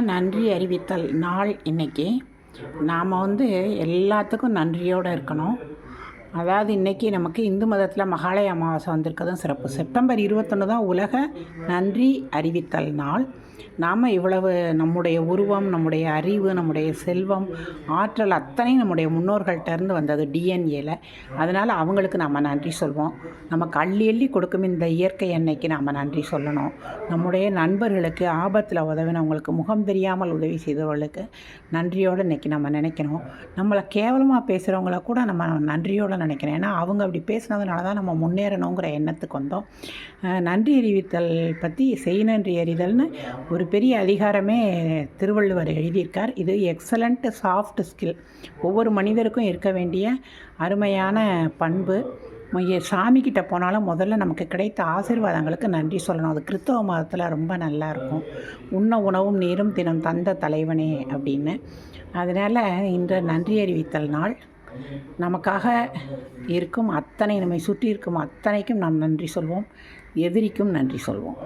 நன்றி அறிவித்தல் நாள் இன்றைக்கி. நாம் எல்லாத்துக்கும் நன்றியோடு இருக்கணும். அதாவது இன்றைக்கி நமக்கு இந்து மதத்தில் மகாலய அமாவாசை வந்திருக்கிறதும் சிறப்பு. செப்டம்பர் 21 தான் உலக நன்றி அறிவித்தல் நாள். நாம் இவ்வளவு நம்முடைய உருவம், நம்முடைய அறிவு, நம்முடைய செல்வம், ஆற்றல் அத்தனையும் நம்முடைய முன்னோர்கள்ட்டேருந்து வந்தது டிஎன்ஏல. அதனால் அவங்களுக்கு நாம் நன்றி சொல்வோம். நமக்கு அள்ளி அள்ளி கொடுக்கும் இந்த இயற்கை அன்னைக்கு நாம் நன்றி சொல்லணும். நம்முடைய நண்பர்களுக்கு ஆபத்தில் உதவினவங்களுக்கு, முகம் தெரியாமல் உதவி செய்தவர்களுக்கு நன்றியோடு இன்றைக்கி நம்ம நினைக்கணும். நம்மளை கேவலமாக பேசுகிறவங்கள கூட நம்ம நன்றியோடு நினைக்கணும். ஏன்னா அவங்க அப்படி பேசுனதுனால தான் நம்ம முன்னேறணுங்கிற எண்ணத்துக்கு வந்தோம். நன்றி அறிவித்தல் பற்றி செய் நன்றி அறிதல்னு ஒரு பெரிய அதிகாரமே திருவள்ளுவர் எழுதியிருக்கார். இது எக்ஸலண்ட் சாஃப்ட் ஸ்கில், ஒவ்வொரு மனிதருக்கும் இருக்க வேண்டிய அருமையான பண்பு. சாமிக்கிட்ட போனாலும் முதல்ல நமக்கு கிடைத்த ஆசீர்வாதங்களுக்கு நன்றி சொல்லணும். அது கிறிஸ்தவ மதத்தில் ரொம்ப நல்லாயிருக்கும். உண்ண உணவும் நீரும் தினம் தந்த தலைவனே அப்படின்னு. அதனால் இன்று நன்றி அறிவித்தல் நாள். நமக்காக இருக்கும் அத்தனை, நம்மை சுற்றி இருக்கும் அத்தனைக்கும் நாம் நன்றி சொல்வோம். எதிரிக்கும் நன்றி சொல்வோம்.